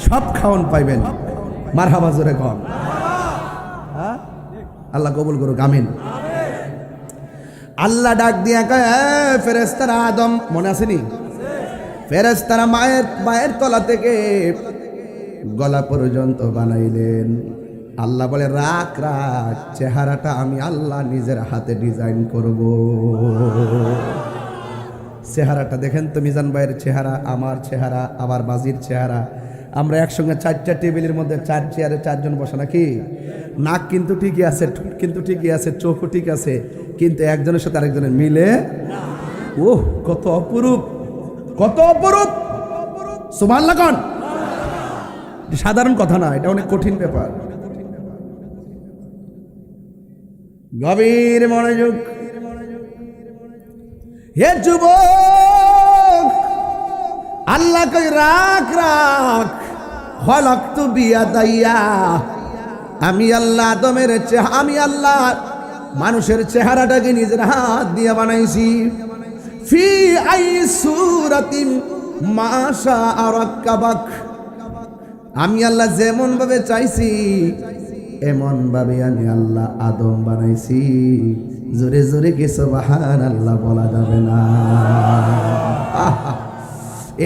সব খাওন পাইবেন। মারহাবা জোরে কন। আল্লাহ কবুল করুক, আমিন। আল্লাহ ডাক দিয়া কয়, ফেরেশতারা আদম, মনে আসেনি? ফেরেশতারা মায়ের তলা থেকে গলা পর্যন্ত বানাইলেন। আল্লাহ বলে, রাখ রাখ, চেহারাটা আমি আল্লাহ নিজের হাতে ডিজাইন করব। চেহারাটা দেখেন তো, মিজান ভাইয়ের চেহারা, আমার চেহারা, আবার বাজির চেহারা, আমরা একসঙ্গে 4টা টেবিলের মধ্যে 4 চেয়ারে 4 জন বসা নাকি? নাক কিন্তু ঠিকই আছে, ঠোঁট কিন্তু ঠিকই আছে, চোখও ঠিক আছে, কিন্তু একজনের সাথে আরেকজনের মিলে। ওহ, কত অপরূপ, কত অপরূপ! সুবহানাল্লাহ কোন? সাধারণ কথা না, এটা অনেক কঠিন ব্যাপার। গভীর মনোযোগ। হে যুবক, আল্লাহ কই, রাখ রাখ, খলাকতু বিয়াদাইয়া, আমি আল্লাহ আদমের আমি আল্লাহ মানুষের চেহারাটাকে নিজের হাত দিয়ে বানাইছি। ফি আই সূরাতিন মা শাআ রাক্কাবাক, আমি আল্লাহ যেমন ভাবে চাইছি এমন ভাবে আমি আল্লাহ আদম বানাইছি। জোরে জোরে কি সুবহানাল্লাহ বলা যাবে না?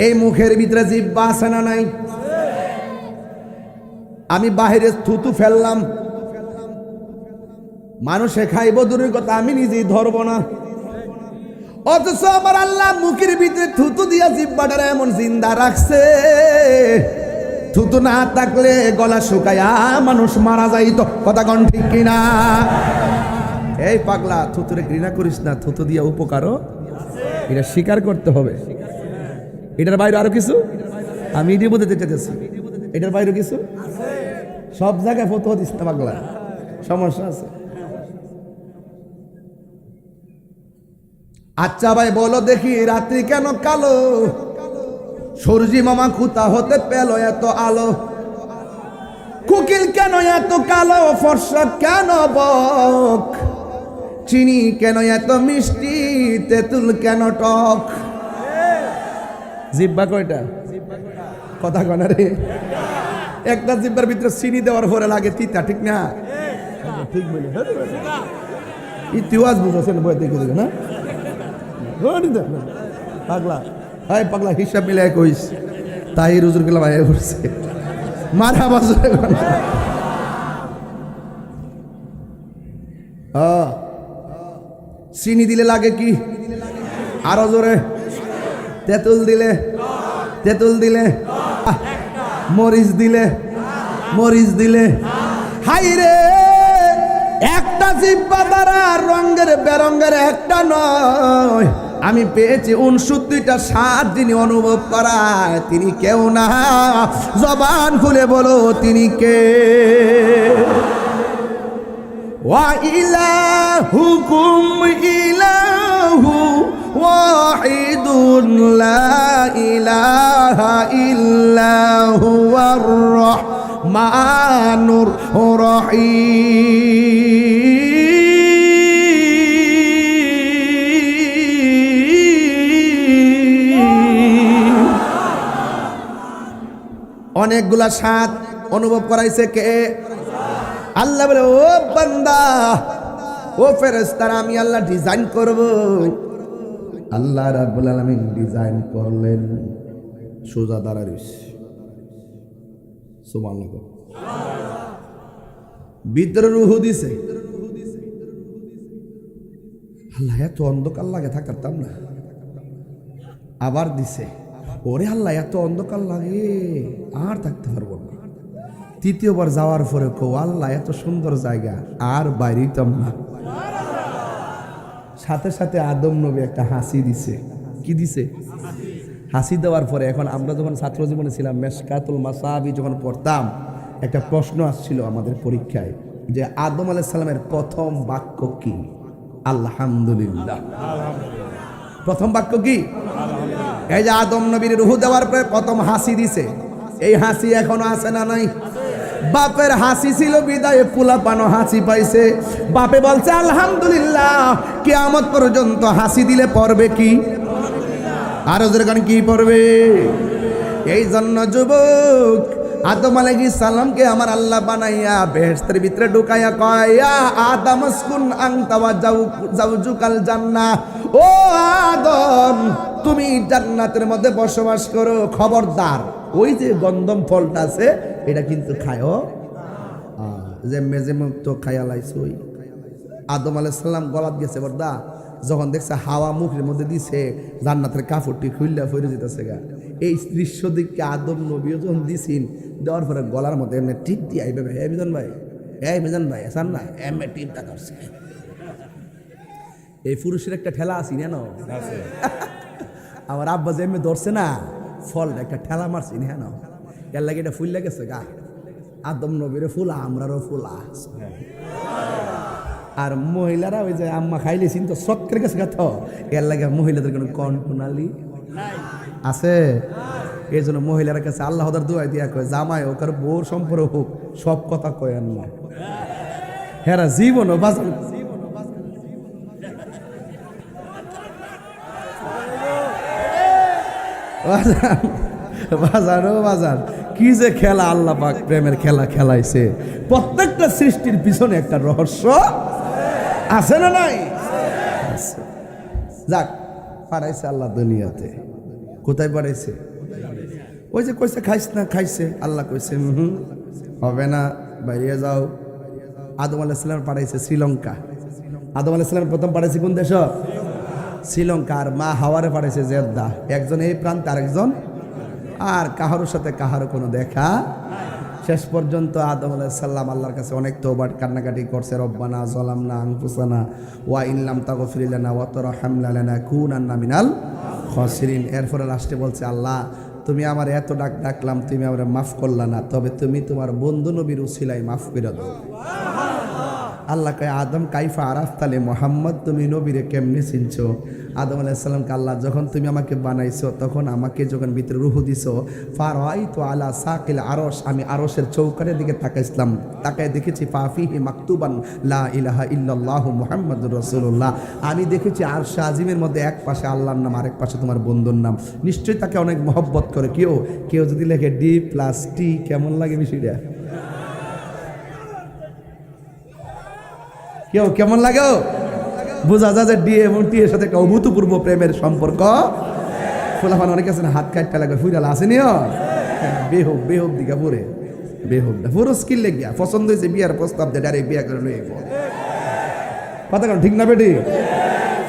এই মুখের ভিতরে জিহ্বা আছে না নাই? আমি বাহিরে থুতু ফেললাম, মানুষে খাইব দূরের কথা, আমি নিজেই ধরবো না। অথচ আমার আল্লাহ মুখের ভিতরে থুতু দিয়া জিহ্বাটা এমন জিন্দা রাখছে, থুতু না থাকলে গলা শুকায়া মানুষ মারা যাইতো। কথা কোন ঠিক কিনা? এই পাগলা, থুতুরে ঘৃণা করিস না, থুতু দিয়া উপকারও এটা স্বীকার করতে হবে। এটার বাইরে আরো কিছু আমি এটির মধ্যে যেতেছি, এটার বাইরে কিছু সব জায়গায় ফতোয়া দিস না পাগলা, সমস্যা আছে। আচ্ছা ভাই বলো দেখি, রাত্রি কেন কালো? সূর্যি মামা খুতা হতে পেল এত আলো? কোকিল কেন এত কালো? ফর্সা কেন বক? চিনি কেন এত মিষ্টি? তেঁতুল কেন টক? জিব্বা কয়টা? কথা কনা রে, একটা জিব্বার ভিতরে চিনি দেওয়ার পরে লাগে তিতা, ঠিক না? ঠিক বলে ইতিহাস বুঝেছেন, বই দেখে দেবে না পাগলা। হাই পাগলা, হিসাব মিলে কইস, তাই রুজুর গেলাম আয় করছে। মারা বাজে চিনি দিলে লাগে কি? আরো জোরে। তেঁতুল দিলে, তেঁতুল দিলে, মরিচ দিলে, মরিচ দিলে। হাই রে, একটা জিহ্বা দ্বারা রঙের বেরঙের একটা নয়, আমি পেয়েছি 69টা স্বাদ যিনি অনুভব করায়, তিনি কেউ না। জবান খুলে বলো তিনি কে? ওয়া ইলাহুকুম ইলাহু ওয়াহিদুন লা ইলাহা ইল্লা হুয়ার রহমানুর রহিম। অনেকগুলা স্বাদ অনুভব করাইছে কে? আল্লাহ বলে, ও বান্দা, ও ফেরেশতারা, আমি আল্লাহ ডিজাইন করব। আল্লাহ রাব্বুল আলামিন ডিজাইন করলেন, সোজা দাঁড়াইস, সুবহানাল্লাহ। ভিতরে রূহ দিছে। আল্লাহ এত অন্ধকার লাগে থাকতাম না, আবার দিছে। ওরে আল্লাহ এত অন্ধকার লাগে আর থাকতে পারবো না। তৃতীয়বার যাওয়ার পরে কো, আল্লাহ এত সুন্দর জায়গা আর বাইরেতাম না। সাথে সাথে আদম নবী একটা হাসি দিছে। কি দিছে? হাসি দেওয়ার পরে এখন আমরা যখন ছাত্র জীবনে ছিলাম, মেশকাতুল মাসাবি যখন পড়তাম, একটা প্রশ্ন আসছিল আমাদের পরীক্ষায় যে আদম আলাইহিস সালামের প্রথম বাক্য কি? আলহামদুলিল্লাহ। প্রথম বাক্য কি? এই যে আদম নবীর রূহ দেওয়ার পরে প্রথম হাসি দিছে, এই হাসি এখনো আছে না নাই? বাপের হাসি ছিল বিদায়ে পোলাপানো হাসি পাইছে। বাপে বলছে আলহামদুলিল্লাহ। কিয়ামত পর্যন্ত হাসি দিলে পড়বে কি? আরো জোরে গান কি পড়বে? এই জন্য যুবক আদম আলাইহিস সালামকে আমার আল্লাহ বানাইয়া বেহেশতের ভিতরে ঢুকাইয়া কয় ইয়া আদম উসকুন আনতা ওয়া জাওজুকাল জান্নাহ, ও আদম তুমি জান্নাতের মধ্যে বসবাস করো, খবরদার ওই যে গন্ধম ফলটা আছে এটা কিন্তু খায়ও যে মেজে মুক্ত খাইয়া লাইছই। আদম আলাইহিস সালাম গলাত গেছে বর্দা, যখন দেখছে হাওয়া মুখের মধ্যে দিছে জান্নাতের কাপড়টি খুললা ফিরে যেতেছে গা। এই দৃশ্য দিকে আদম নবীও যখন দিছেন, দেওয়ার পরে গলার মধ্যে এমনি টিপ দিয়ে আইবে ভাই, এই মিজান ভাই, এই মিজান ভাই আসান না, এমনি টিপটা ধরছে। এই পুরুষের একটা ঠেলা আছি না আমার আব্বা যে এমনি ধরছে না ফলটা একটা ঠেলা মারছি না এর লাগে এটা ফুল গেছে গা। আদম নবীরে ফুলা আমরারও ফুলা। আর মহিলারা ওই যে আম্মা খাইলেছেন তো সৎকের কাছে কথা, এর লাগে মহিলাদের কোনো কন্ট্রোনালি আছে। এই জন্য মহিলার কাছে আল্লাহ দোয়া দিয়া কয় জামাই হোক আর বউর সম্পর্ক হোক সব কথা কয় না, হেরা জীবনও বাঁচান। বাজার কি যে খেলা আল্লাহ পাক প্রেমের খেলা খেলাইছে। প্রত্যেকটা সৃষ্টির পিছনে একটা রহস্য আছে না নাই? যাক পাঠাইছে আল্লাহ দুনিয়াতে, কোথায় পাঠাইছে? ওই যে কইছে খাইস না, খাইছে আল্লাহ কইছে হবে না, বাইরে যাও। আদম আলাইহিস সালাম পাঠাইছে শ্রীলঙ্কা। আদম আলাইহিস সালাম প্রথম পাঠাইছে কোন দেশ? শ্রীলঙ্কা। আর মা হাওয়ারে পাঠাইছে জেদ্দা। একজন এই প্রান্তে আরেকজন, আর কাহারোর সাথে কাহারও কোনো দেখা। শেষ পর্যন্ত আদম আলাইহিস সালাম আল্লাহর কাছে অনেক তওবা কান্নাকাটি করছে, রব্বানা যালামনা আনফুসানা ওয়া ইন লাম তাগফির লানা ওয়া তারহামনা লানাকুনান্না মিনাল খাসিরিন। এরপরে লাস্টে বলছে আল্লাহ তুমি আমার এত ডাকলাম, তুমি আমার মাফ করলা না, তবে তুমি তোমার বন্ধু নবীর উসিলায় মাফ করে দাও। আল্লাহ কয় আদম কাইফা আরাফতালে মোহাম্মদ, তুমি নবীরে কেমনে চিনছো? আদম আলাইহিস সালামকে আল্লাহ যখন তুমি আমাকে বানাইছো তখন আমাকে যখন ভিতরে রূহ দিছো, ফারাইতু আলা সাকিল আরশ, আমি আরশের চৌকাঠের দিকে তাকাইছিলাম, তাকায় দেখেছি ফাফিহি মাকতুবান লা ইলাহা ইল্লাল্লাহু মুহাম্মাদুর রাসূলুল্লাহ। আমি দেখেছি আরশ আজিমের মধ্যে এক পাশে আল্লাহর নাম, আরেক পাশে তোমার বন্ধুর নাম। নিশ্চয়ই তাকে অনেক মহব্বত করে। কেউ যদি লেখে D+T কেমন লাগে বিষয়টা? কেমন লাগে? বোঝা যায় যে ডি এবং টি এর সাথে একটা অভূতপূর্ব প্রেমের সম্পর্ক। ফোলাফান অনেক আছে না হাত কাটটা লাগে ফুইরাল আসেনি, বেহব দিকে পরে বেহবটা পুরো স্কিল লেগিয়া পছন্দ হয়েছে, বিয়ার প্রস্তাব দেয় ডাইরেক্ট বিয়া করে লই কথা কেন ঠিক না বেটি?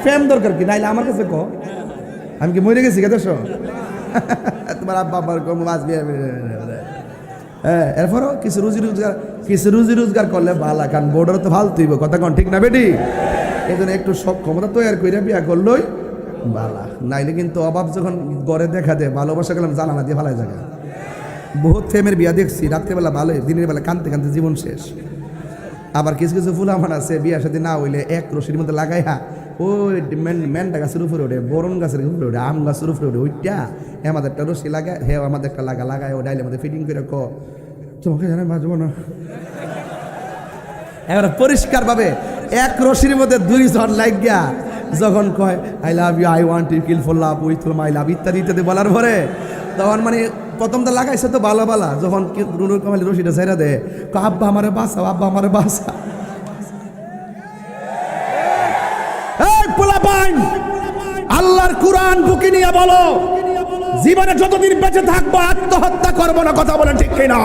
প্রেম দরকার কি? নাইলে আমার কাছে কো, আমি কি মরে গেছি কেদেশ? তোমার আব্বা আব্বার কম মাছ বিয়া। হ্যাঁ, এরপরও কিছু রুজি রোজগার করলে ভালো, কারণ বোর্ডার তো ভালো তুইব কথা কন ঠিক না বেটি? এই জন্য একটু সব ক্ষমতা তৈরি করে বিয়া করলই বালা, নাইলে কিন্তু অভাব যখন গড়ে দেখা দেয়, ভালোবাসা গেলাম জানালা দিয়ে ভালো জায়গা। বহুত ফেমের বিয়া দেখছি, রাত্রেবেলা ভালোই, দিনের বেলা কানতে কানতে জীবন শেষ। আবার কিছু ফুল আমার আছে বিয়ার সাথে না হইলে এক রশির মধ্যে লাগাই ওই মেন্ডা গাছের উপরে ওঠে, বরণ গাছের উপরে ওঠে, আম গাছের উপরে ওঠে, ওইটা আমাদের একটা রশি লাগায়, হে আমাদের একটা লাগায় ও ডাইলের মধ্যে ফিটিং করে তোমাকে জানে বাজবো না। এবার পরিষ্কার ভাবে এক রশির মধ্যে দুই জন লাগিয়া যখন কয় I love you, I want you, kill for love, with my love ইত্যাদি ইত্যাদি বলার পরে তখন মানে প্রথম তো লাগাইছে তো বালা বালা, যখন রুনুর কামালি রশিটা ছেড়ে দেয় আব্বা আমারে বাঁচাও, আব্বা আমারে বাঁচা। আল্লাহর কুরআন বুকে নিয়ে বলো, জীবনে যতদিন বেঁচে থাকবো আত্মহত্যা করবো না, কথা বলেন ঠিক কিনা?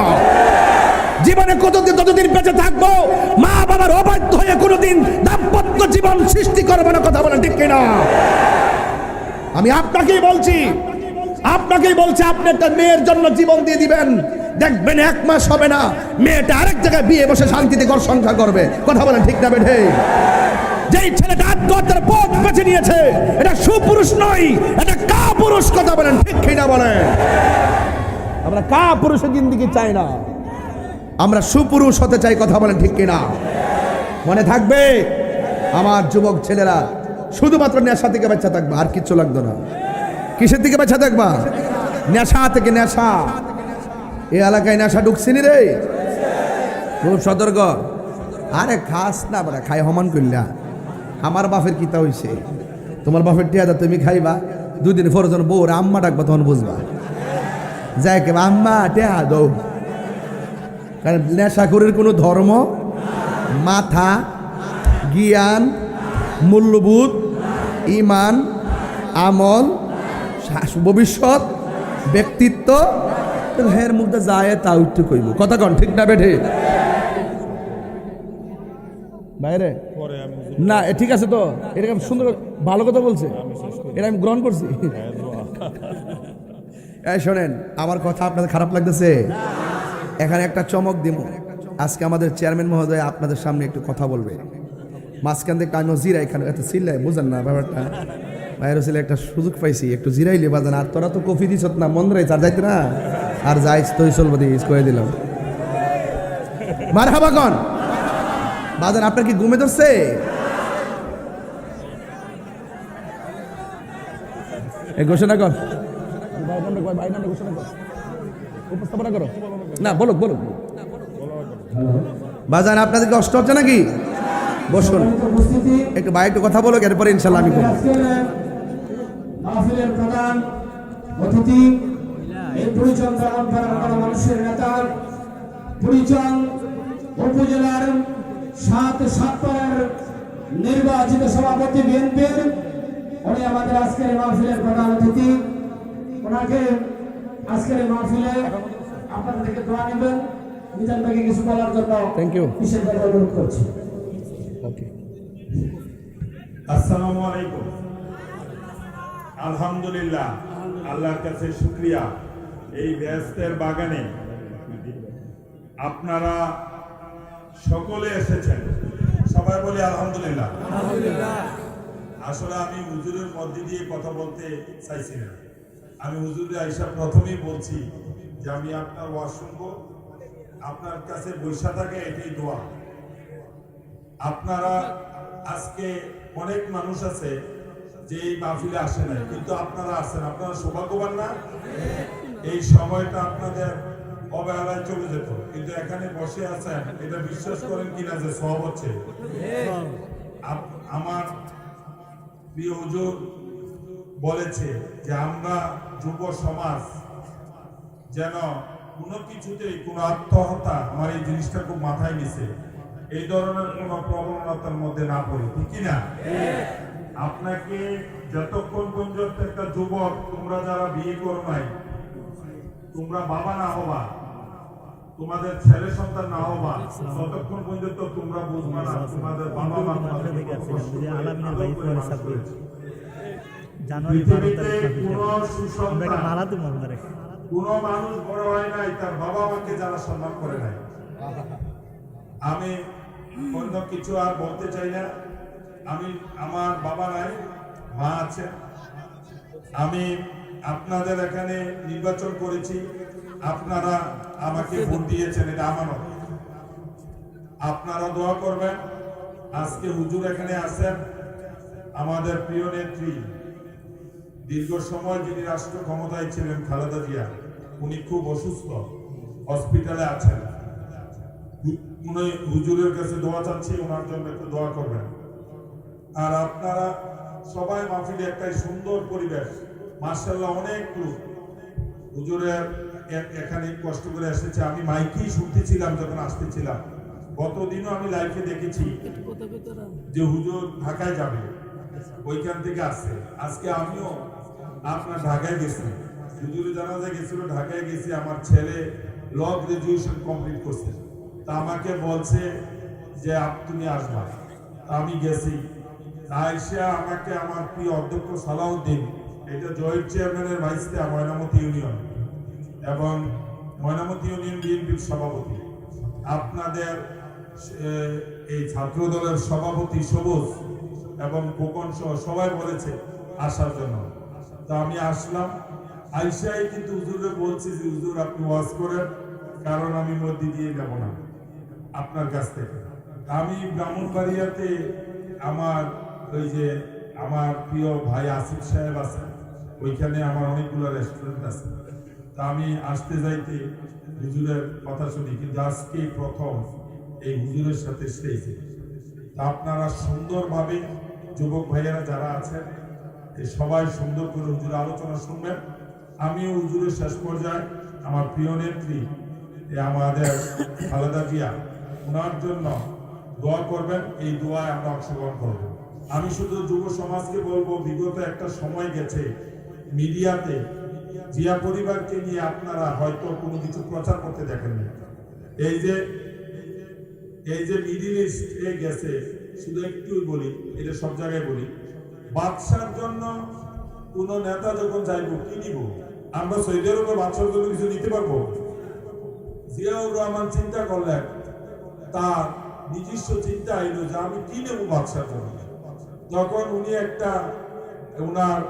জীবনে যতদিন বেঁচে থাকবো মা বাবার অবাধ্য হয়ে কোনোদিন দাম্পত্য জীবন সৃষ্টি করবো না, কথা বলেন ঠিক কিনা? আমি আপনাকেই বলছি আপনি একটা মেয়ের জন্য জীবন দিয়ে দিবেন, দেখবেন 1 মাস হবে না মেয়েটা আরেক জায়গায় বিয়ে বসে শান্তিতে ঘর সংসার করবে, কথা বলেন ঠিক না বেঠে? যেই ছেলেটা আত্মহত্যার পথ বেছে নিয়েছে এটা সুপুরুষ নয়, এটা কাপুরুষ, কথা বলেন ঠিক কিনা বলেন? আমরা কাপুরুষের জিন্দেগি চাই না, আমরা সুপুরুষ হতে চাই, কথা বলেন ঠিক কিনা? মনে থাকবে আমার যুবক ছেলেরা, শুধুমাত্র নেশা থেকে বাচ্চা থাকবা, আর কিচ্ছু লাগতো না। কিসের দিকে বাচ্চা থাকবা? নেশা থেকে। নেশা এই এলাকায় নেশা ঢুকছিনি রে, খুব সতর্ক। আরে খাস না বড়া, খাই হমান করলা। আমার বাপের কিতা হইছে, তোমার বাপের টিয়া তুমি খাইবা, 2 দিন পর যখন বউর আম্মা ডাকবা তখন বুঝবা। যাই কে আম্মা টেহা দৌ, কারণ নেশাখোরের কোনো ধর্ম, মাথা, জ্ঞান, মূল্যবোধ, ইমান, আমল, ভবিষ্যৎ, ব্যক্তিত্ব, হের মুখে যায় তা উঠতে কইব। কথা কন ঠিক না বেঠে? বাইরে না ঠিক আছে তো, এরকম সুন্দর ভালো কথা বলছে, এটা আমি গ্রহণ করছি। এই শোনেন, আমার কথা আপনাদের খারাপ লাগতেছে? এখানে একটা চমক দিব। আজকে আমাদের চেয়ারম্যান মহোদয় আপনাদের সামনে একটু কথা বলবে। মাঝখান থেকে আমি জিরা এখানে এত চিল্লাই, বুঝেন না ব্যাপারটা? বাইরে ছিল একটা সুযোগ পাইছি, একটু জিরাইলে বাজান। আর তোরা তো কফি দিস না, মন রাইছ আর যাইতে না, আর যাইছ তুই চলবো দিস কয়ে দিলাম। মারহাবা কন বাজান, আপনার কি ঘুমে ধরছে? এই ঘোষণা কর, উপস্থাপনা করো না, বলো বলো বাজান। আপনাদের কষ্ট হচ্ছে নাকি? বসুন একটু, ভাই একটু কথা বলো, এরপরে ইনশাল্লাহ আমি করবো। মাহফিলের প্রধান অতিথি, এই বুড়িচং গ্রাম মানুষের নেতা, বুড়িচং উপজেলার 7 সাতপাড়ার নির্বাচিত সভাপতি বিএনপির, উনি আমাদের আজকের মাহফিলের প্রধান অতিথি। ওনাকে আজকের মাহফিলে আপনাদের থেকে দোয়া নেবেন, মিজান ভাইকে কিছু বলার জন্য থ্যাংক ইউ বিশেষভাবে অনুরোধ করছি। ওকে, আসসালামু আলাইকুম। আলহামদুলিল্লাহ, আল্লাহর কাছে শুকরিয়া, এই বেহেশতের বাগানে আপনারা সকলে এসেছেন। সবাই বলি আলহামদুলিল্লাহ। আসলে আমি হুজুরের মধ্যে দিয়ে কথা বলতে চাইছি না। আমি হুজুরের আইসা প্রথমেই বলছি যে আমি আপনার ওয়াজ শুনবো, আপনার কাছে বৈশা থাকে, এটাই দোয়া। আপনারা আজকে অনেক মানুষ আছে যে এই মাহফিলে আসে নাই, কিন্তু আপনারা আসেন, আপনারা সৌভাগ্যবান না? এই সময়টা আপনাদের অবহেলায় চলে যেত, কিন্তু এখানে বসে আছেন, এটা বিশ্বাস করেন কিনা যে সব হচ্ছে। আমার প্রিয় হুজুর বলেছে যে আমরা যুব সমাজ যেন কোনো কিছুতেই কোনো আত্মহত্যা, আমার এই জিনিসটা খুব মাথায় নিছে, এই ধরনের কোনো প্রবণতার মধ্যে না পড়ি, ঠিক না? আপনাকে যতক্ষণ পর্যন্ত একটা যুবক, তোমরা যারা বিয়ে করো নাই, তোমরা বাবা না হবা, তোমাদের ছেলে সন্তান না হবা, ততক্ষণ পর্যন্ত তোমরা বুঝবা না তোমাদের বাবা মা পৃথিবীতে কোনো সুসন্তান, কোনো মানুষ বড় হয় নাই তার বাবা মাকে যারা সম্মান করে নাই। আমি অন্য কিছু আর বলতে চাই না। আমি, আমার বাবা নাই, মা আছে। আমি আপনাদের এখানে নির্বাচন করেছি, আপনারা আমাকে ভোট দিয়েছেন, এটা আমানত। আপনারা দোয়া করবেন। আজকে হুজুর এখানে আছেন, আমাদের প্রিয় নেত্রী, দীর্ঘ সময় যিনি রাষ্ট্র ক্ষমতায় ছিলেন, খালেদা জিয়া, উনি খুব অসুস্থ, হসপিটালে আছেন। হুজুরের কাছে দোয়া চাচ্ছি, ওনার জন্য একটু দোয়া করবেন। আর আপনারা সবাই মাহফিলে একটাই সুন্দর পরিবেশ, মাশাআল্লাহ, অনেক লোক হুজুরের এখানে কষ্ট করে এসেছে। আমি মাইকেই শুনতেছিলাম যখন আসতেছিলাম, গতদিনও আমি লাইভে দেখেছি যে হুজুর ঢাকায় যাবে, ওইখান থেকে আসছে। আজকে আমিও আপনার ঢাকায় গেছি, হুজুরের জানাজা গেছিল, ঢাকায় গেছি। আমার ছেলে ল গ্রাজুয়েশন কমপ্লিট করছে, তা আমাকে বলছে যে তুমি আসবা, আমি গেছি। আয়সা আমাকে আমার প্রিয় অধ্যক্ষ সালাউদ্দিন, এটা জয়েন্ট চেয়ারম্যানের ভাইসে ময়নামতি ইউনিয়ন এবং ময়নামতি ইউনিয়ন বিএনপির সভাপতি, আপনাদের এই ছাত্র দলের সভাপতি সবুজ এবং খোকন সহ সবাই বলেছে আসার জন্য। তা আমি আসলাম। আইসাই কিন্তু হুজুরে বলছি যে হুজুর আপনি ওয়াজ করেন, কারণ আমি মধ্যে দিয়ে যাব না আপনার কাছ থেকে। আমি ব্রাহ্মণবাড়িয়াতে আমার ওই যে আমার প্রিয় ভাই আসিফ সাহেব আছেন, ওইখানে আমার অনেকগুলো রেস্টুরেন্ট আছে। তা আমি আসতে যাইতে হুজুরের কথা শুনি, কিন্তু আজকে প্রথম এই হুজুরের সাথে এসেছি। তা আপনারা সুন্দরভাবে যুবক ভাইয়েরা যারা আছেন, এই সবাই সুন্দর করে হুজুরের আলোচনা শুনবেন। আমিও হুজুরের শেষ পর্যায়ে আমার প্রিয় নেত্রী আমাদের খালেদা জিয়া, ওনার জন্য দোয়া করবেন। এই দোয়ায় আমরা অংশগ্রহণ করব। আমি শুধু যুব সমাজকে বলবো, বিগত একটা সময় গেছে মিডিয়াতে জিয়া পরিবারকে নিয়ে আপনারা হয়তো কোনো কিছু প্রচার করতে দেখেননি। এই যে মিডিল ইস্টে গেছে, শুধু একটু বলি, এটা সব জায়গায় বলি, বাদশার জন্য কোন নেতা যখন যাইব, কি নিব? আমরা সৌদি আরবে বাদশার জন্য কিছু নিতে পারবো? জিয়াউর রহমান চিন্তা করলেন, তার নিজস্ব চিন্তা এলো যে আমি কি নেব বাদশার জন্য। তখন উনি একটা ওনার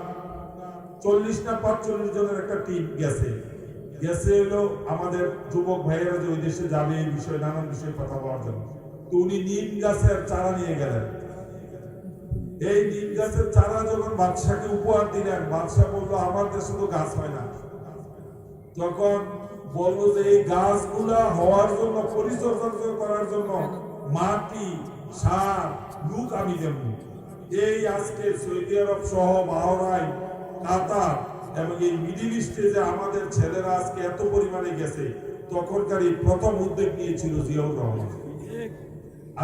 40 না 45 জনের একটা টিম গেছে হলো আমাদের যুবক ভাইয়েরা যে ওই দেশে যাবে এই বিষয়ে, নানান বিষয়ে কথা বলার জন্য। তো উনি নিম গাছের চারা নিয়ে গেলেন। এই নিম গাছের চারা যখন বাদশাকে উপহার দিলেন, বাদশা বললো আমার দেশে তো গাছ হয় না। তখন বললো যে এই গাছগুলা হওয়ার জন্য, পরিচর্যা করার জন্য মাটি, সার, লোক আমি দেব। এই আজকে সৌদি আরব সহ বাহরাইন, কাতার এবং এই মিডিল ইস্টে যে আমাদের ছেলেরা আজকে এত পরিমাণে গেছে, তখনকারই প্রথম উদ্যোগ নিয়েছিল জিয়াউর রহমান।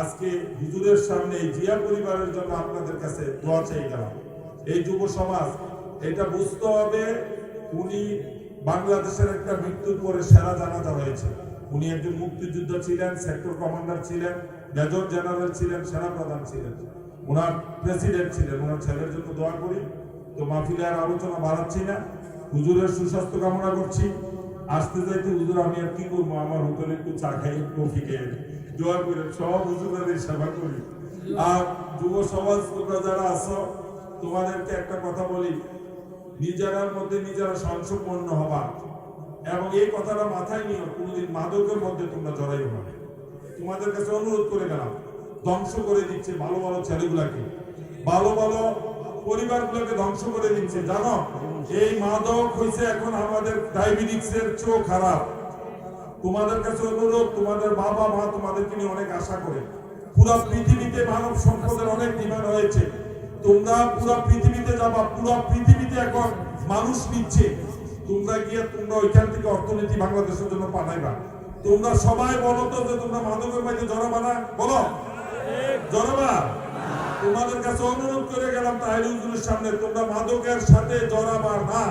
আজকে হুজুরের সামনে এই জিয়া পরিবারের জন্য আপনাদের কাছে দোয়া চাই গেলাম। এই যুব সমাজ এটা বুঝতে হবে, উনি বাংলাদেশের একটা মৃত্যুর পরে সেরা জানাজা হয়েছে। উনি একজন মুক্তিযোদ্ধা ছিলেন, সেক্টর কমান্ডার ছিলেন, মেজর জেনারেল ছিলেন, সেনা প্রধান ছিলেন, ওনার প্রেসিডেন্ট ছিলেন। ওনার ছেলের জন্য দোয়া করি। তো মাহফিলে আর আলোচনা বাড়াচ্ছি না, হুজুরের সুস্বাস্থ্য কামনা করছি। আসতে যাইতে হুজুর আমি আর কি করবো, আমার হোটেলে একটু চা খাই, কফি খেয়ে দোয়া করে সব হুজুরের সেবা করি। আর যুব সমাজ তোমরা যারা আছো, তোমাদেরকে একটা কথা বলি, নিজেরার মধ্যে নিজেরা সংসম্পন্ন হবা এবং এই কথাটা মাথায় নিও, কোনোদিন মাদকের মধ্যে তোমরা জড়াইও না। তোমাদের কাছে অনুরোধ করে গেলাম, ধ্বংস করে দিচ্ছে ভালো ভালো ছেলেগুলাকে, ভালো ভালো পরিবারগুলোকে ধ্বংস করে দিচ্ছে। জানো, এই মাদক হয়েছে এখন আমাদের ডায়াবেটিক্সের চেয়েও খারাপ। তোমাদের কাছে অনুরোধ, তোমাদের বাবা মা তোমাদেরকে নিয়ে অনেক আশা করে। পুরো পৃথিবীতে মানব সম্পদের অনেক ডিমান্ড হয়েছে, তোমরা পুরো পৃথিবীতে যাবা, পুরো পৃথিবীতে এখন মানুষ নিচ্ছে। তোমরা গিয়ে তোমরা ওইখান থেকে অর্থনীতি বাংলাদেশের জন্য পাঠাইবা। তোমরা সবাই বলো তো যে তোমরা মাদকের মধ্যে জড়াবা না? বলো জড়াবা? তোমাদের কাছে অনুরোধ করে গেলাম তাহলে হুজুরের সামনে, তোমরা মাদকের সাথে জড়াবা না।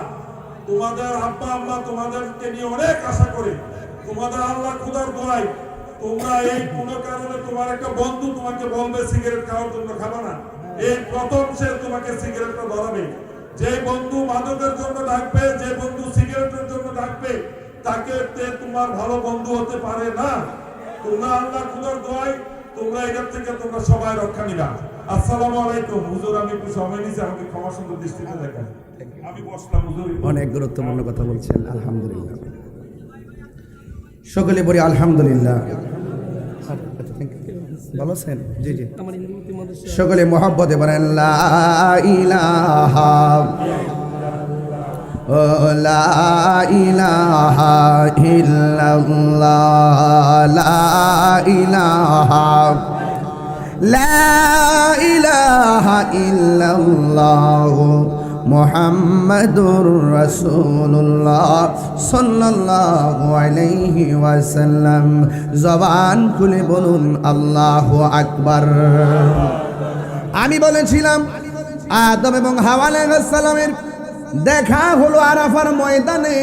তোমাদের আব্বা আম্মা তোমাদেরকে নিয়ে অনেক আশা করে, তোমাদের আল্লাহ খোদার দোয়ায় তোমরা এই কোন কারণে তোমার একটা বন্ধু তোমাকে বলবে সিগারেট খাওয়ার জন্য, খাবা না, এই প্রথম সে তোমাকে সিগারেটটা ধরাবে। যে বন্ধু মাদকের জন্য ডাকবে, যে বন্ধু সিগারেটের জন্য ডাকবে, তাকে তোমার ভালো বন্ধু হতে পারে না। তোমরা আল্লাহ খোদার দোয়ায় তোমরা এটার থেকে তোমরা সবাই রক্ষা নিবা। আসসালামু আলাইকুম। হুজুর আমি একটু সময় নিয়েছি, আমাকে ক্ষমা সুন্দর দৃষ্টিতে দেখেন। আমি বসলাম হুজুর। অনেক গুরুত্বপূর্ণ কথা বলছেন, আলহামদুলিল্লাহ। সকলে বলি আলহামদুলিল্লাহ। ভালো আছেন? জি জি। সকলে মোহাব্বতে বলেন লা ইলাহা লা ইলাহা ইল্লাল্লাহ, লা ইলাহা লা ইলাহা ইল্লাল্লাহ মুহাম্মাদুর রাসূলুল্লাহ সাল্লাল্লাহু আলাইহি ওয়াসাল্লাম। জবান খুলে বলুন আল্লাহু আকবার। আমি বলেছিলাম আদম এবং হাওয়া আলাইহিস সালামের দেখা হলো আরাফার ময়দানে।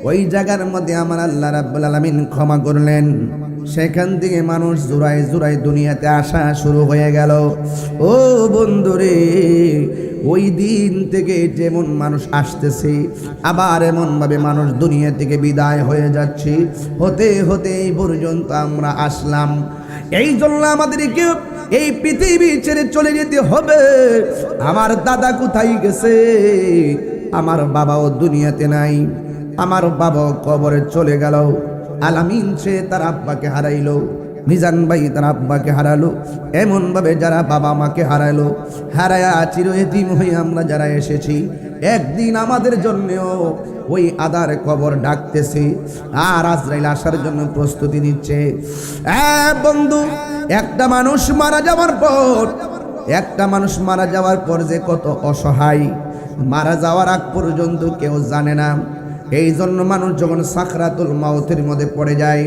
ওই জায়গার মধ্যে আমার আল্লাহ রাব্বুল আলামিন ক্ষমা করলেন। সেখান থেকে মানুষ জোড়ায় জোড়ায় দুনিয়াতে আসা শুরু হয়ে গেল। ও বন্ধুরে, ওই দিন থেকে যেমন মানুষ আসতেছে, আবার এমনভাবে মানুষ দুনিয়া থেকে বিদায় হয়ে যাচ্ছে। হতে হতে এই পর্যন্ত আমরা আসলাম। এই জন্য আমাদেরকে এই পৃথিবী ছেড়ে চলে যেতে হবে। আমার দাদা কোথায় গেছে? আমার বাবাও দুনিয়াতে নাই, আমার বাবাও কবরে চলে গেল। আলামিন সে তার আব্বাকে হারাইলো, মিজান ভাই তার আব্বাকে হারালো। এমনভাবে যারা বাবা মাকে হারাইলো, হারায়া চির এতিম হয়ে আমরা যারা এসেছি, একদিন আমাদের জন্যও ওই আদার কবর ডাকতেছে, আর আজরাইল আসার জন্য প্রস্তুতি নিচ্ছে। বন্ধু, একটা মানুষ মারা যাওয়ার পর যে কত অসহায়, মারা যাওয়ার আগ পর্যন্ত কেউ জানে না। এই জন্য মানুষ যখন সাকরাতুল মাউতের মধ্যে পড়ে যায়,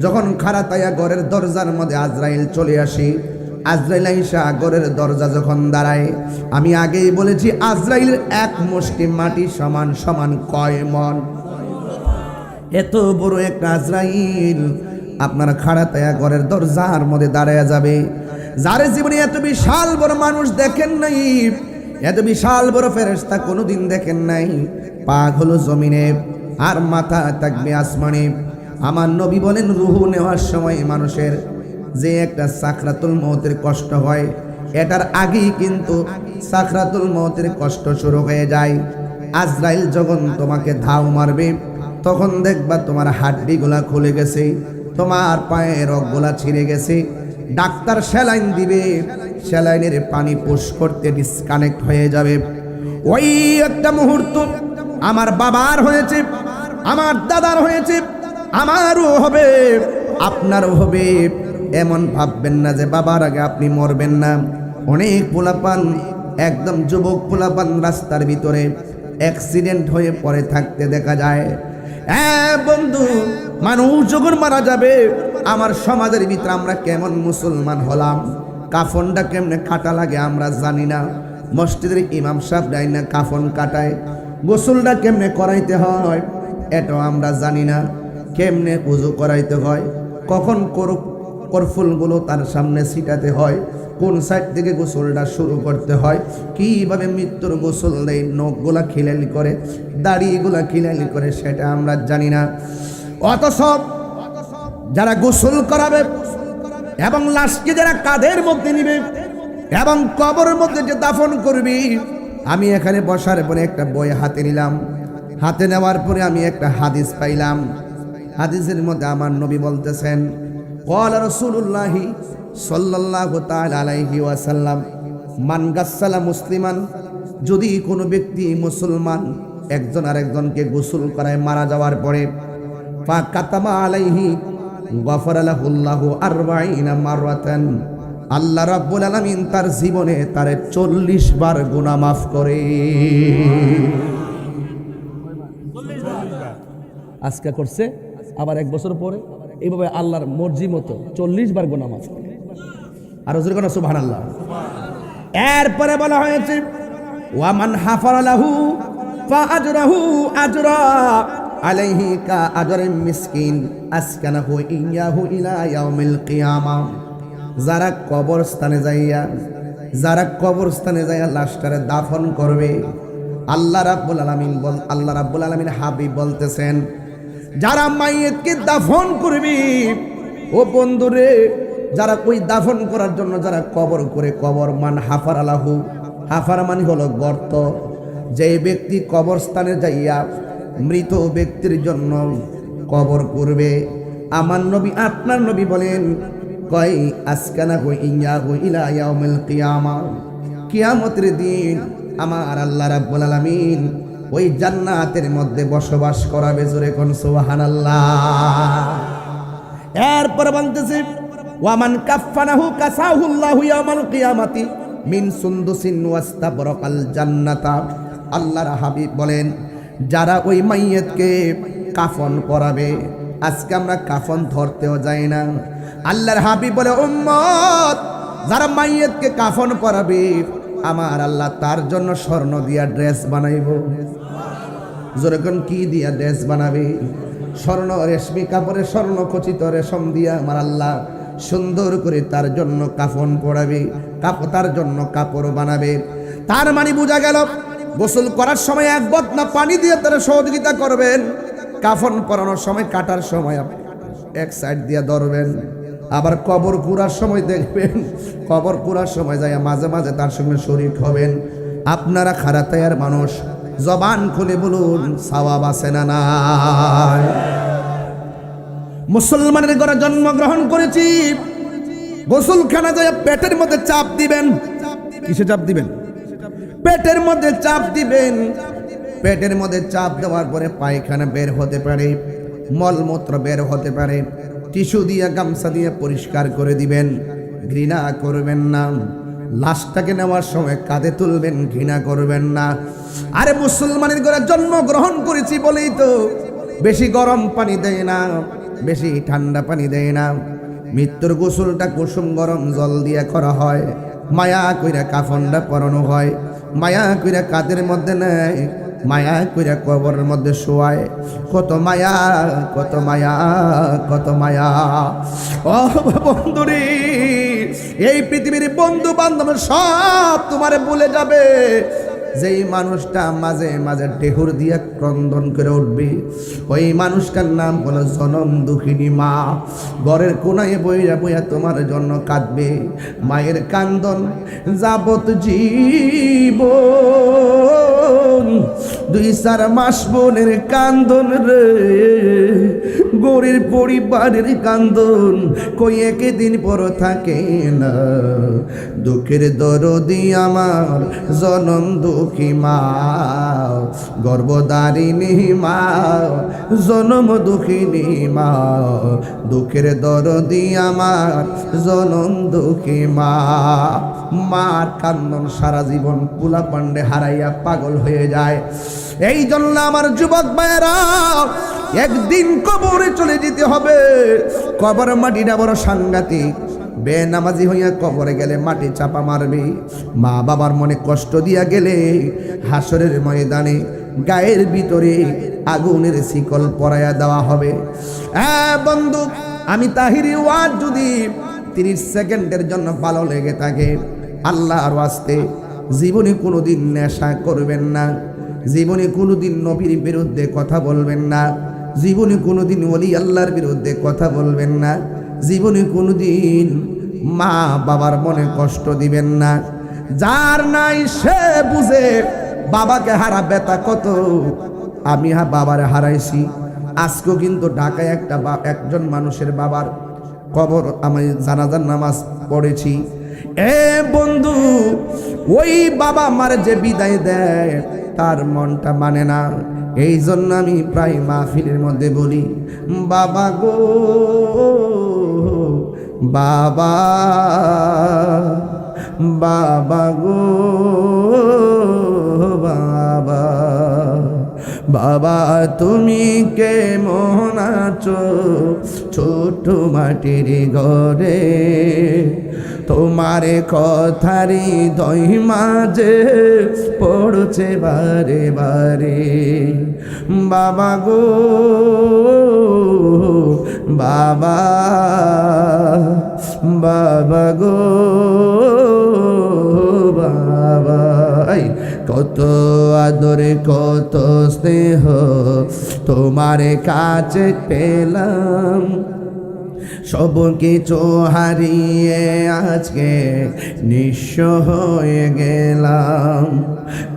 যখন খারাতায়া ঘরের দরজার মধ্যে আজরাইল চলে আসে, আজরাইল আইসা ঘরের দরজা যখন দাঁড়ায়, আমি আগেই বলেছি আজরাইলের এক মুষ্টি মাটি সমান সমান কয় মন। এত বড় একটা আজরাইল আপনার খাড়াতায়া ঘরের দরজার মধ্যে দাঁড়ায়া যাবে। যার জীবনে এত বিশাল বড় মানুষ দেখেন নাই, এত বিশাল বড় ফেরেশতা কোনোদিন দেখেন নাই। পা হলো জমিনে আর মাথা থাকবে আসমানে। আমার নবী বলেন রূহ নেওয়ার সময় মানুষের যে একটা সাকরাতুল মউতের কষ্ট হয়, এটার আগেই কিন্তু সাকরাতুল মউতের কষ্ট শুরু হয়ে যায়। আজরাইল যখন তোমাকে ধাও মারবে, তখন দেখবা তোমার হাড্ডিগুলা খুলে গেছে, তোমার পায়ের রগগুলা ছিঁড়ে গেছে। ডাক্তার স্যালাইন দিবে, স্যালাইনের পানি পুশ করতে ডিসকানেক্ট হয়ে যাবে। ওই একটা মুহূর্ত আমার বাবার হয়েছে, আমার দাদার হয়েছে, আমারও হবে, আপনারও হবে। এমন ভাববেন না যে বাবার আগে আপনি মরবেন না। অনেক পোলাপান, একদম যুবক পোলাপান রাস্তার ভিতরে অ্যাক্সিডেন্ট হয়ে পড়ে থাকতে দেখা যায়। হ্যাঁ বন্ধু, মানুষ যখন মারা যাবে, আমার সমাজের ভিতরে আমরা কেমন মুসলমান হলাম, কাফনটা কেমনে কাটা লাগে আমরা জানি না। মসজিদের ইমাম সাহেব যাই না কাফন কাটায়, গোসলটা কেমনে করাইতে হয় এটাও আমরা জানি না। কেমনে উযু করাইতে হয়, কখন করফুলগুলো তার সামনে ছিটাতে হয়, কোন সাইড থেকে গোসলটা শুরু করতে হয়, কিভাবে মৃত্যুর গোসল দেয়, নখগুলা খিলালি করে, দাড়িগুলা খিলালি করে, সেটা আমরা জানি না। অথচ যারা গোসল করাবে এবং লাশকে যারা কাঁধের মধ্যে নিবে এবং কবরের মধ্যে যে দাফন করবি, আমি এখানে বসার পরে একটা বই হাতে নিলাম। হাতে নেওয়ার পরে আমি একটা হাদিস পাইলাম। হাদিসের মধ্যে আমার নবী বলতেছেন, ক্বালা রাসূলুল্লাহি সাল্লাল্লাহু তাআলা আলাইহি ওয়াসাল্লাম, মান গাসসালা মুসলিমান, যদি কোনো ব্যক্তি মুসলমান একজন আরেকজনকে গোসল করায় মারা যাওয়ার পরে, ফা কাতামা আলাইহি গফারা লাহুল্লাহু 40 মাররাতান, আল্লাহ রাব্বুল আলামিন তার জীবনে তার 40 বার গুনাহ মাফ করে। আজকে করছে, আবার এক বছর পরে এইভাবে আল্লাহর মর্জি মতো 40 বার গুনাহ মাফ করে। আর হুজুর কোন সুবহানাল্লাহ। এরপরে বলা হয়েছে ওয়া মান হাফারা লাহু ফা আজরাহু আজরা আলাইহি কা আজরিন মিসকিন আসকানাহু ইয়াহু ইলা ইয়াউমিল কিয়ামা। যারা কবরস্থানে যাইয়া লাশটারে দাফন করবে, আল্লাহ রাব্বুল আলামিন হাবিব বলতেছেন, যারা মাইয়িতকে দাফন করবে, ও বন্ধুরে, যারা ওই দাফন করার জন্য যারা কবর করে, কবর মান হাফার আলাহু, হাফার মানে হলো গর্ত। যে ব্যক্তি কবরস্থানে যাইয়া মৃত ব্যক্তির জন্য কবর করবে, আমার নবী আপনার নবী বলেন কয় আসকানাহু ইয়াহু ইলা ইয়াউমিল কিয়ামা, কিয়ামতের দিন আমার আল্লাহ রাব্বুল আলামিন ওই জান্নাতের মধ্যে বসবাস করাবে। জোরে কোন সুবহানাল্লাহ। এরপর বলতেছে ওয়ামান কাফানাহু কাসাহুল্লাহু ইয়াউমাল কিয়ামাতি মিন সুন্দুসিন ওয়াস্তাবরাকাল জান্নাতা। আল্লাহর হাবিব বলেন, যারা ওই মাইয়িতকে কাফন পরাবে, আজকে আমরা কাফন ধরতেও যাই না। আল্লাহর হাবিব বলে, উম্মত, যারা মাইয়িতকে কাফন পরাবে, আমার আল্লাহ তার জন্য স্বর্ণ দিয়া ড্রেস বানাইব। যেরকম কি দিয়া ড্রেস বানাবে? স্বর্ণ রেশমি কাপড়ে, স্বর্ণ খচিত রেশম দিয়া আমার আল্লাহ সুন্দর করে তার জন্য কাফন পরাবে, তার জন্য কাপড় বানাবে। তার মানে বোঝা গেল, গোসল করার সময় এক বদনা পানি দিয়ে তারা সহযোগিতা করবেন, কাফন পরানোর সময়, কাটার সময় এক সাইড দিয়ে ধরবেন। আবার কবর কুড়ার সময় দেখবেন, কবর কুড়ার সময় যায় মাঝে মাঝে তার সঙ্গে শরীক হবেন। আপনারা খারাতায়ার মানুষ, জবান খুলে বলুন সওয়াব আছে না নাই? মুসলমানের ঘরে জন্মগ্রহণ করেছি, গোসলখানা যায় পেটের মধ্যে চাপ দিবেন। কিসে চাপ দিবেন? পেটের মধ্যে চাপ দিবেন। পেটের মধ্যে চাপ দেওয়ার পরে পায়খানা বের হতে পারে, মলমূত্র বের হতে পারে, টিস্যু দিয়ে গামছা দিয়ে পরিষ্কার করে দিবেন। ঘৃণা করবেন না। লাশটাকে নেওয়ার সময় কাঁধে তুলবেন, ঘৃণা করবেন না। আরে মুসলমানের ঘরে জন্মগ্রহণ করেছি বলেই তো বেশি গরম পানি দেয় না, বেশি ঠান্ডা পানি দেয় না। মৃত্যুর গোসলটা কুসুম গরম জল দিয়ে করা হয়, মায়া কইরা কাফনটা পরানো হয়, মায়া কইরা কাদের মধ্যে নেয়, মায়া কইরা কবরের মধ্যে শোয়ায়। কত মায়া, কত মায়া, কত মায়া। ও বন্ধুরে, এই পৃথিবীর বন্ধু বান্ধব সব তোমারে ভুলে যাবে। যেই মানুষটা মাঝে মাঝে ঢেকুর দিয়ে ক্রন্দন করে উঠবে, ওই মানুষটার নাম হলো জনম দুঃখিনী মা। ঘরের কোনায় বইয়া বইয়া তোমার জন্য কাঁদবে। মায়ের কান্দন যাবত জীবন, 2-4 মাস বোনের কান্দন রে, গরির পরিবারের কান্দন কই একদিন পর থাকে না। দুঃখের দরদি আমার জনম দুঃখী মা, গর্ভধারিণী মা, জনম দুঃখিনী মা। দুঃখের দরদি আমার জনম দুঃখী মা। মার কান্দন সারা জীবন পোলা পান্ডে হারাইয়া পাগল হয়ে যায়। এই জন্য আমার যুবক ভাইয়েরা, একদিন কবরে চলে যেতে হবে। কবর মাটিটা বড় সাংঘাতিক। বেনামাজি হইয়া কবরে গেলে মাটি চাপা মারবে। মা বাবার মনে কষ্ট দিয়া গেলে হাসরের ময়দানে গায়ের ভিতরে আগুনের শিকল পরাইয়া দেওয়া হবে। হ্যাঁ বন্ধু, আমি তাহিরি ওয়াজ যদি 30 সেকেন্ডের জন্য ভালো লেগে থাকে, আল্লাহর ওয়াস্তে জীবনে কোনোদিন নেশা করবেন না, জীবনে কোনোদিন নবীর বিরুদ্ধে কথা বলবেন না, জীবনে কোনোদিন ওলি আল্লাহর বিরুদ্ধে কথা বলবেন না, জীবনে কোনোদিন মা বাবার মনে কষ্ট দিবেন না। যার নাই সে বুঝে বাবাকে হারা ব্যথা কত। আমি বাবারে হারাইছি। আজকেও কিন্তু ঢাকায় একজন মানুষের বাবার কবর আমি জানাজার নামাজ পড়েছি। এ বন্ধু, ওই বাবা মারে যে বিদায় দেয় তার মনটা মানে না। এই জন্য আমি প্রায় মাহফিলের মধ্যে বলি, বাবা গো বাবা, বাবা গো বাবা, বাবা তুমি কেমন আছো ছোট মাটির ঘরে, তোমারে কথারি দই মাঝে পড়ছে বারে বারে। বাবা গো বাবা, বাবা গো বাবা। কত আদরে কত স্নেহ তোমার কাছে পেলাম, সব কিছু হারিয়ে আজকে নিঃস্ব হয়ে গেলাম।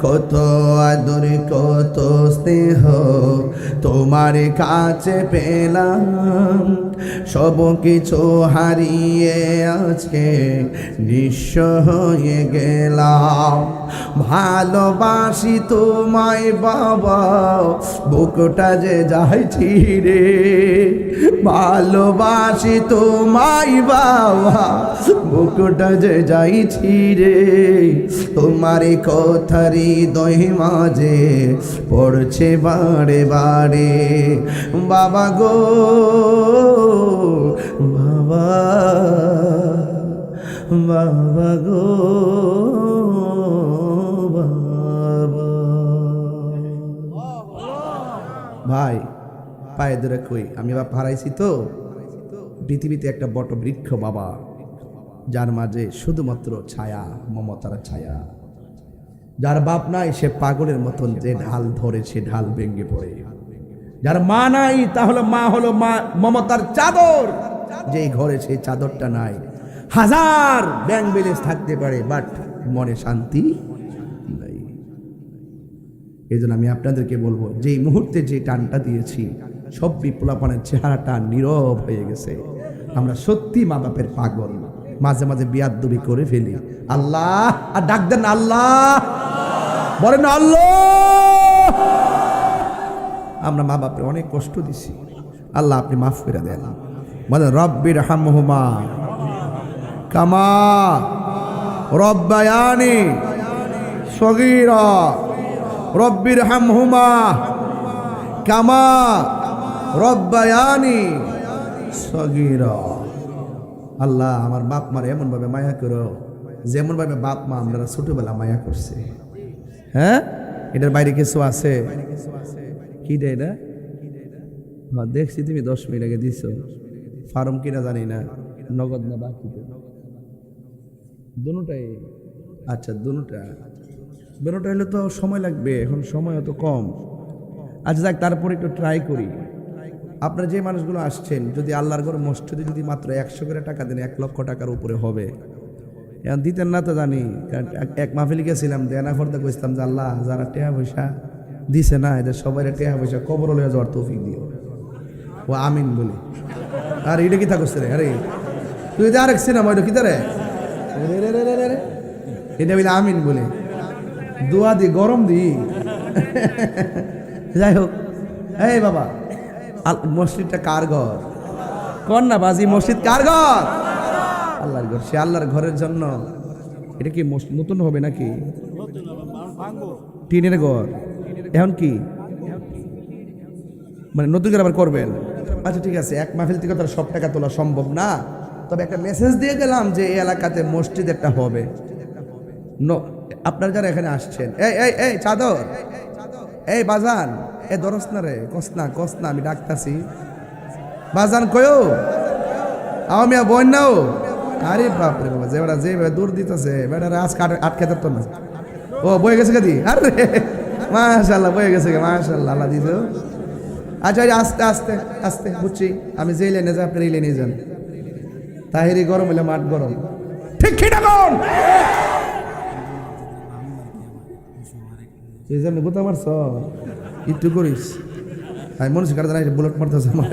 কত আদরে কত স্নেহ তোমার কাছে পেলাম, সব কিছু হারিয়ে আজকে নিঃস্ব হয়ে গেলাম। ভালোবাসি তোমায় বাবা, বুকটা যে যাইছি রে। ভালোবাসি তোমায় বাবা, বুকটা যে যাইছি রে। তোমার কথারি দই মাঝে পড়ছে বারে বারে। বাবা গো বাবা, বাবা গো বাবা। ভাই পায়ে ধরে কই, আমি বাপ হারাইছি তো। পৃথিবীতে একটা বট বৃক্ষ বাবা, যার মাঝে শুধুমাত্র ছায়া, মমতার ছায়া। যার বাপ নাই সে পাগলের মতন যে ঢাল ধরে সে ঢাল ভেঙে পড়ে। যার মা নাই তাহলে মা হলো মা মমতার চাদর, যেই ঘরে সেই চাদরটা নাই। হাজার ব্যাংক ব্যালেন্স থাকতে পারে, বাট মনে শান্তি নাই। এই জন্য আমি আপনাদেরকে বলবো, যেই মুহূর্তে যে টানটা দিয়েছি, সব বিপ্লবানের চেহারাটা নীরব হয়ে গেছে। আমরা সত্যি মা বাপের পাগল, মাঝে মাঝে বিয়াদবি করে ফেলি। আল্লাহ আর ডাক দেন, আল্লাহ বলেন আল্লাহ। আমরা মা বাপের অনেক কষ্ট দিছি, আল্লাহ আপনি মাফ করে দেন। বলেন রব্বির হামহুমা কামা রব্বায়ানি সগীরা। রব্বির হামহুমা কামা রব্বায়ানি সগীরা। আল্লাহ আমার বাপ মার এমন ভাবে মায়া করো যেমন ভাবে বাপ মা আমরা ছোটবেলা মায়া করছে। হ্যাঁ, এটার বাইরে কিছু আছে কি রে এটা? দেখছি তুমি 10 মিনিট আগে দিছ, ফার্ম কিনা জানি না, নগদ না বাকিতে, দুটাই। আচ্ছা দুটা হলে তো সময় লাগবে, এখন সময় অত কম। আচ্ছা যাক, তারপরে একটু ট্রাই করি। আপনারা যে মানুষগুলো আসছেন, যদি আল্লাহর ঘর মসজিদে যদি মাত্র 100 করে টাকা দেন 1 লক্ষ টাকার উপরে হবে। এখন দিতেন না তো জানি, এক মাহফিল গেছিলাম, দেনা ফর্দা কইছিলাম যে আল্লাহ যারা টাকা পয়সা দিছে না এদের সবাই টাকা পয়সা কবর লয়ে যাওয়ার তৌফিক দিও। ও আমিন বলি। আর এটা কি থাকছে রে? আরে তুই আর এক সিনেমা ওইটা কি তারে এটা বলে আমিন বলে দোয়া দি গরম দি। যাই হোক, এই বাবা মসজিদটা কার ঘর? কর না বাজি, মসজিদ কার ঘর? আল্লাহর ঘর। সে আল্লাহর ঘরের জন্য এটা কি নতুন হবে নাকি টিনের ঘর? এখন কি মানে নতুন করে আবার করবেন? আচ্ছা ঠিক আছে, এক মাহফিল থেকে তার সব টাকা তোলা সম্ভব না, তবে একটা মেসেজ দিয়ে গেলাম যে এই এলাকাতে মসজিদ একটা হবে। আপনার যারা এখানে আসছেন, এই এই এই চাদর, এই বাজান, এ দরস না রে, কস না আমি ডাকতাছি বাজান কয়ও আমি বোন নাও। আরে বাপরে বাবা, যে বেড়া যে দূর দিতেছে বেড়া আজকে আটকে তো না। ও বয়ে গেছে কাদি? আরে মাশাআল্লাহ বয়ে গেছে, মাশাআল্লাহ আল্লাহ দিছো। আচ্ছা আস্তে আস্তে আস্তে বুঝছি, আমি যেই লাইনে যাই আপনার এই লাইনে যান। তাহিরি গরম হলে মাঠ গরম, ঠিক ঠিক এখন তুই যেমনি গোতা মারছ একটু করিস। আমি মনে হচ্ছে বুলেট মারতেছে আমার।